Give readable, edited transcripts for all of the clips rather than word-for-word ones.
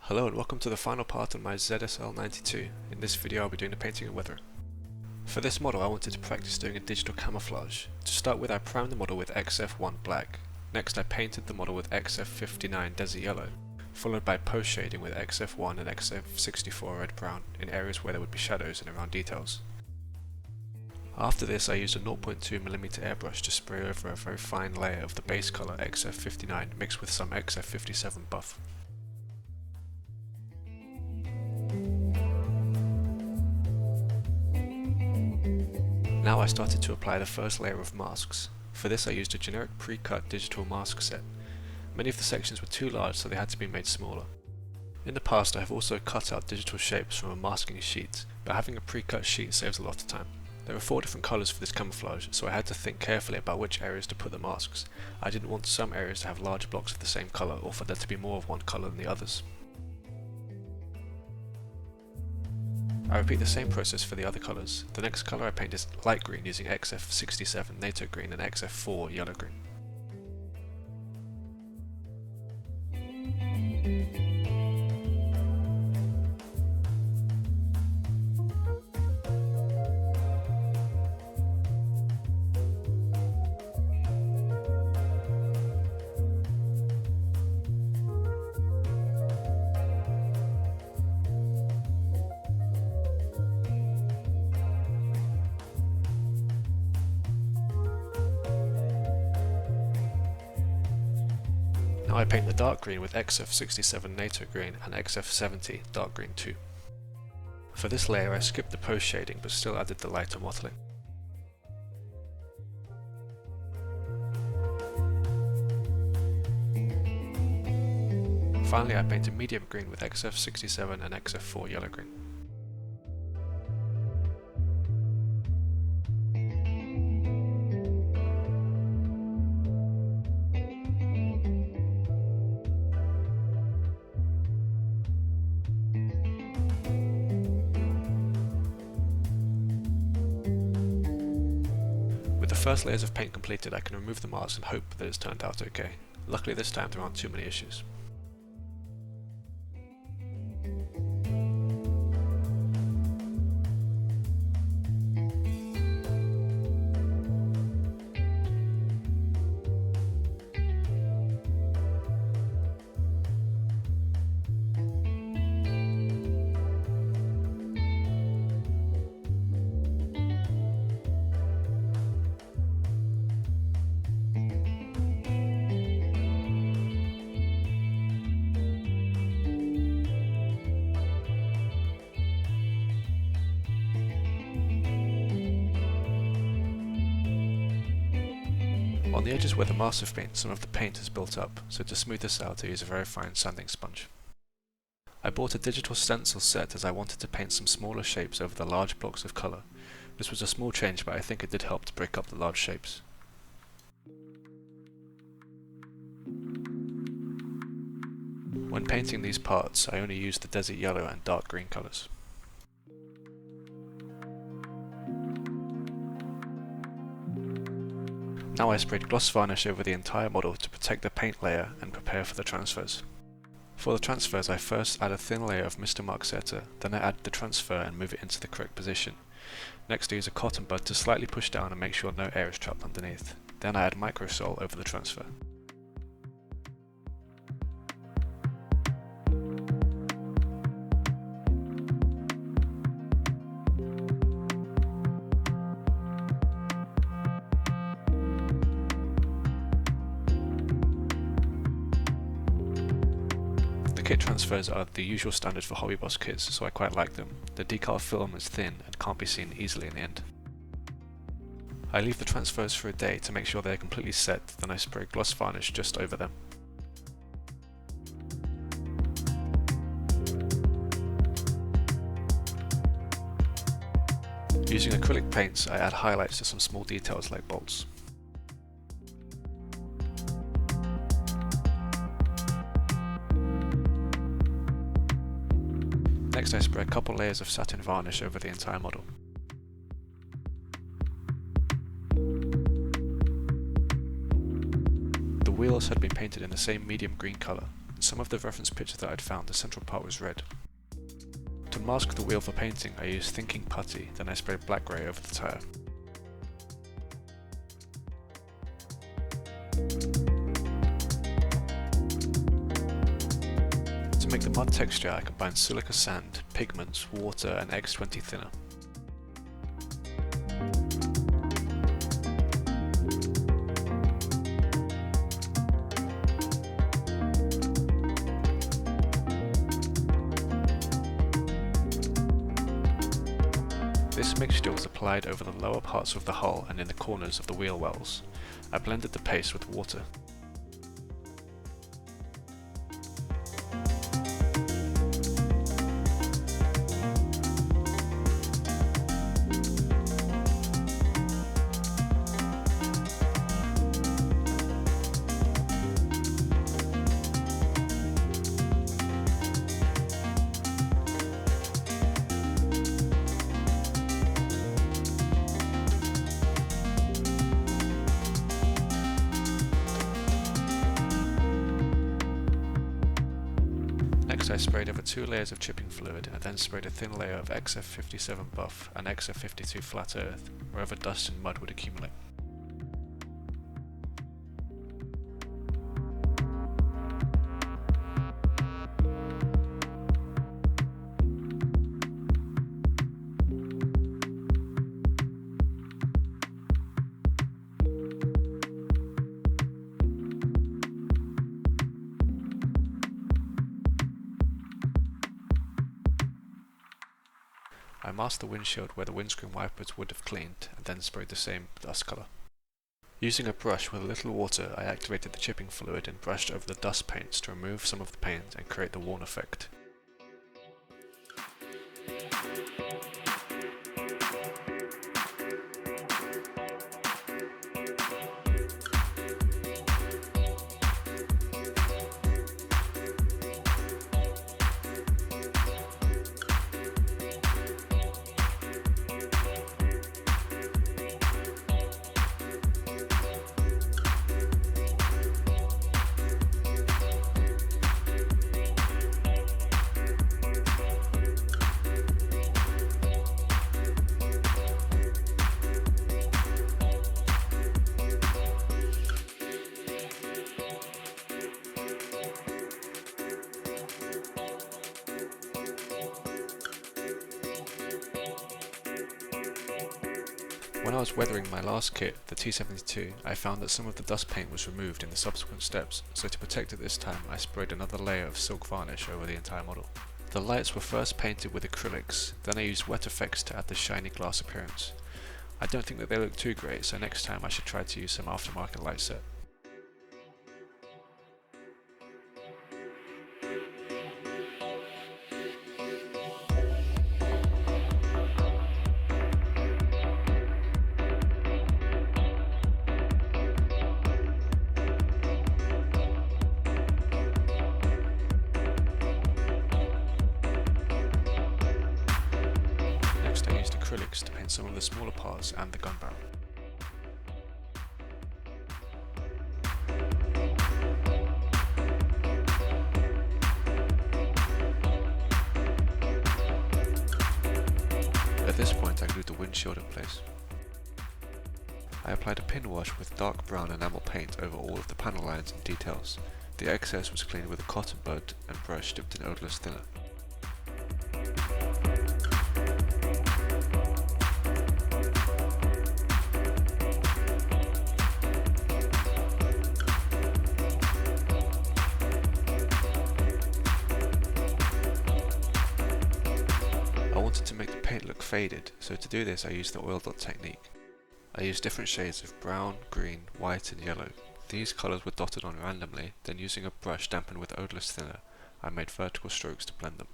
Hello and welcome to the final part on my ZSL-92. In this video I'll be doing the painting and weathering. For this model I wanted to practice doing a digital camouflage. To start with I primed the model with XF1 black. Next I painted the model with XF59 Desert Yellow, followed by post shading with XF1 and XF64 Red Brown in areas where there would be shadows and around details. After this I used a 0.2mm airbrush to spray over a very fine layer of the base colour XF59 mixed with some XF57 buff. Now I started to apply the first layer of masks. For this I used a generic pre-cut digital mask set. Many of the sections were too large so they had to be made smaller. In the past I have also cut out digital shapes from a masking sheet, but having a pre-cut sheet saves a lot of time. There are 4 different colours for this camouflage, so I had to think carefully about which areas to put the masks. I didn't want some areas to have large blocks of the same colour or for there to be more of one colour than the others. I repeat the same process for the other colours. The next colour I paint is light green using XF67 NATO green and XF4 yellow green. Now I paint the dark green with XF67 NATO green and XF70 dark green too. For this layer I skipped the post shading but still added the lighter mottling. Finally I painted medium green with XF67 and XF4 yellow green. With the first layers of paint completed I can remove the mask and hope that it's turned out okay. Luckily this time there aren't too many issues. On the edges where the masks have been, some of the paint has built up, so to smooth this out I use a very fine sanding sponge. I bought a digital stencil set as I wanted to paint some smaller shapes over the large blocks of colour. This was a small change but I think it did help to break up the large shapes. When painting these parts I only used the desert yellow and dark green colours. Now I sprayed gloss varnish over the entire model to protect the paint layer and prepare for the transfers. For the transfers I first add a thin layer of Mr. Mark Setter, then I add the transfer and move it into the correct position. Next I use a cotton bud to slightly push down and make sure no air is trapped underneath. Then I add microsol over the transfer. The kit transfers are the usual standard for HobbyBoss kits, so I quite like them. The decal film is thin and can't be seen easily in the end. I leave the transfers for a day to make sure they are completely set, then I spray gloss varnish just over them. Using acrylic paints, I add highlights to some small details like bolts. Next I spray a couple layers of satin varnish over the entire model. The wheels had been painted in the same medium green colour. In some of the reference pictures that I'd found, the central part was red. To mask the wheel for painting, I used thinking putty, then I sprayed black grey over the tyre. To make the mud texture, I combined silica sand, pigments, water and X20 thinner. This mixture was applied over the lower parts of the hull and in the corners of the wheel wells. I blended the paste with water. Next I sprayed over 2 layers of chipping fluid and then sprayed a thin layer of XF57 buff and XF52 flat earth wherever dust and mud would accumulate. I masked the windshield where the windscreen wipers would have cleaned and then sprayed the same dust colour. Using a brush with a little water, I activated the chipping fluid and brushed over the dust paints to remove some of the paint and create the worn effect. When I was weathering my last kit, the T72, I found that some of the dust paint was removed in the subsequent steps, so to protect it this time I sprayed another layer of silk varnish over the entire model. The lights were first painted with acrylics, then I used wet effects to add the shiny glass appearance. I don't think that they look too great, so next time I should try to use some aftermarket light set. Acrylics to paint some of the smaller parts and the gun barrel. At this point I glued the windshield in place. I applied a pin wash with dark brown enamel paint over all of the panel lines and details. The excess was cleaned with a cotton bud and brush dipped in odourless thinner. To make the paint look faded, so to do this I used the oil dot technique. I used different shades of brown, green, white and yellow. These colours were dotted on randomly, then using a brush dampened with odourless thinner, I made vertical strokes to blend them.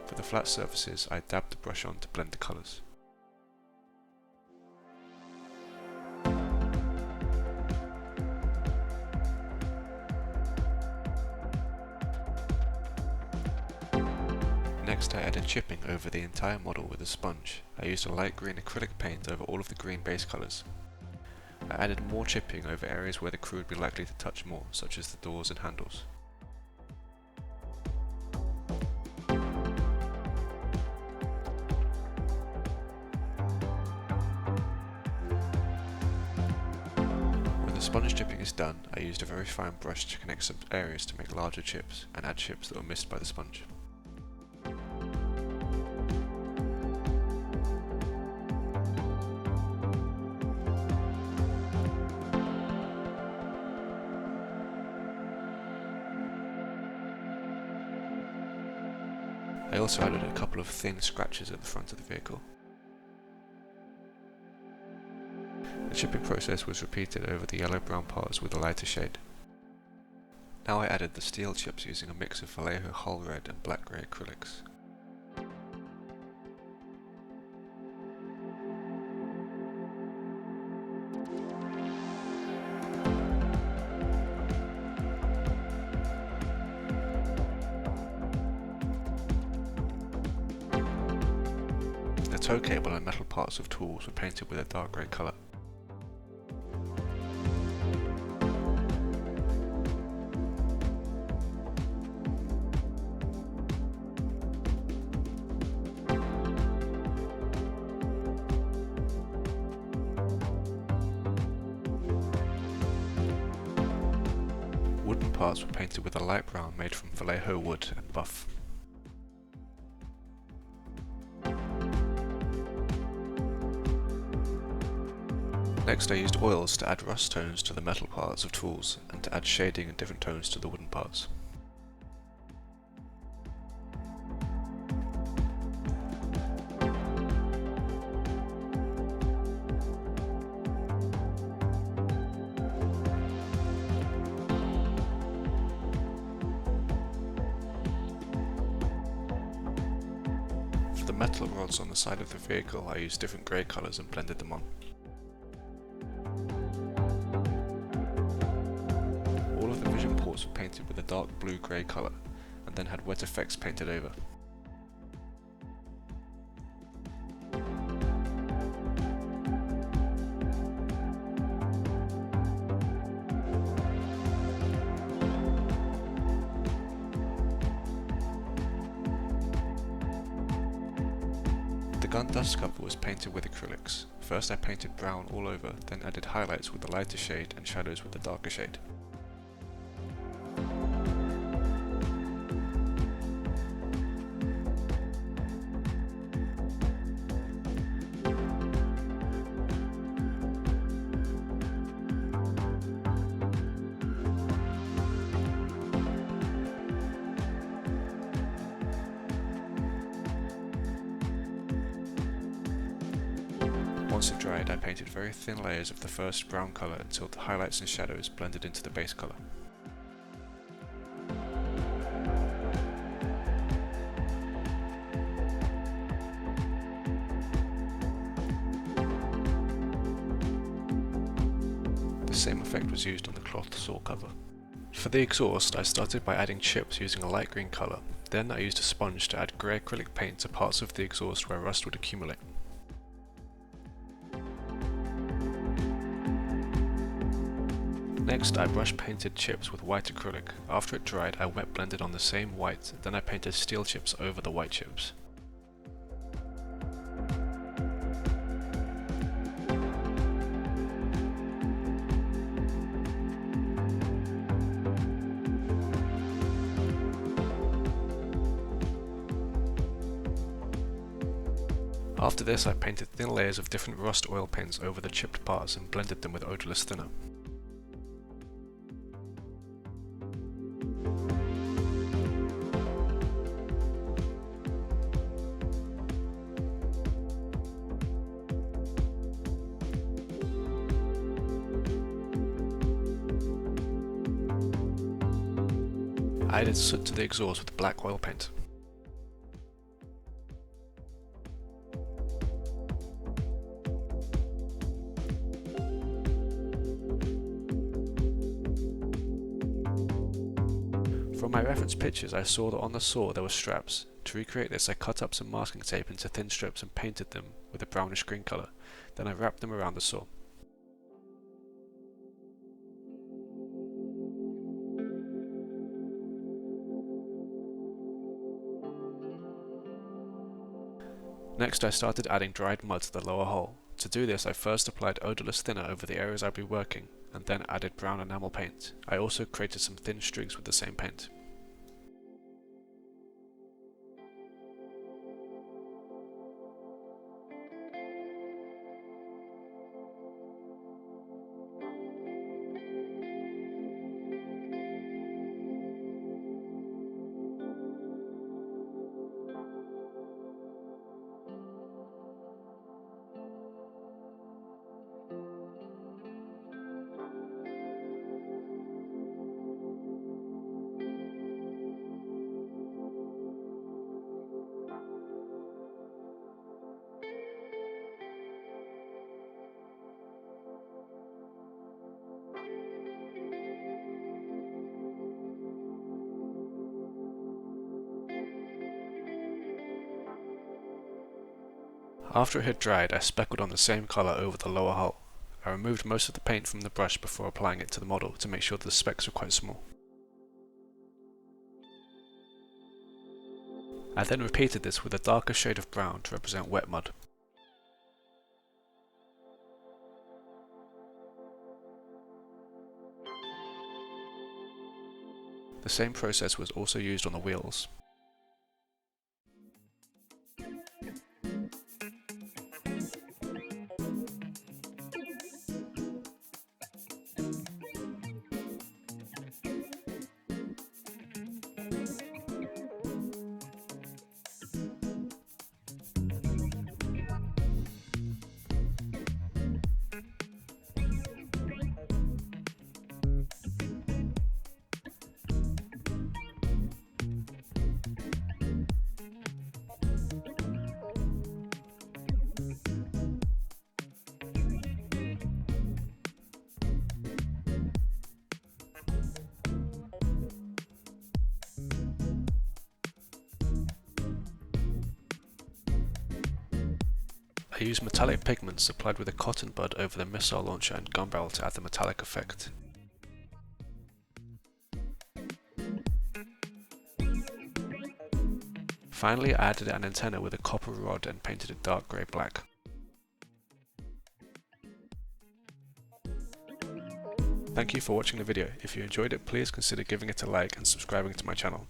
For the flat surfaces, I dabbed the brush on to blend the colours. Next I added chipping over the entire model with a sponge. I used a light green acrylic paint over all of the green base colours. I added more chipping over areas where the crew would be likely to touch more, such as the doors and handles. When the sponge chipping is done, I used a very fine brush to connect some areas to make larger chips and add chips that were missed by the sponge. I also added a couple of thin scratches at the front of the vehicle. The chipping process was repeated over the yellow-brown parts with a lighter shade. Now I added the steel chips using a mix of Vallejo hull red and black grey acrylics. The tow cable and metal parts of tools were painted with a dark grey colour. Wooden parts were painted with a light brown made from Vallejo wood and buff. Next I used oils to add rust tones to the metal parts of tools and to add shading and different tones to the wooden parts. For the metal rods on the side of the vehicle, I used different grey colours and blended them on. All of the vision ports were painted with a dark blue-grey colour, and then had wet effects painted over. The gun dust cover was painted with acrylics. First I painted brown all over, then added highlights with the lighter shade and shadows with the darker shade. Once it dried, I painted very thin layers of the first brown colour until the highlights and shadows blended into the base colour. The same effect was used on the cloth saw cover. For the exhaust, I started by adding chips using a light green colour. Then I used a sponge to add grey acrylic paint to parts of the exhaust where rust would accumulate. Next, I brush painted chips with white acrylic. After it dried, I wet blended on the same white, then I painted steel chips over the white chips. After this, I painted thin layers of different rust oil paints over the chipped parts and blended them with odourless thinner. I added soot to the exhaust with black oil paint. From my reference pictures, I saw that on the saw there were straps. To recreate this, I cut up some masking tape into thin strips and painted them with a brownish green colour, then I wrapped them around the saw. Next I started adding dried mud to the lower hole. To do this I first applied odourless thinner over the areas I'd be working, and then added brown enamel paint. I also created some thin streaks with the same paint. After it had dried, I speckled on the same colour over the lower hull. I removed most of the paint from the brush before applying it to the model to make sure the specks were quite small. I then repeated this with a darker shade of brown to represent wet mud. The same process was also used on the wheels. I used metallic pigments applied with a cotton bud over the missile launcher and gun barrel to add the metallic effect. Finally, I added an antenna with a copper rod and painted it dark grey black. Thank you for watching the video. If you enjoyed it, please consider giving it a like and subscribing to my channel.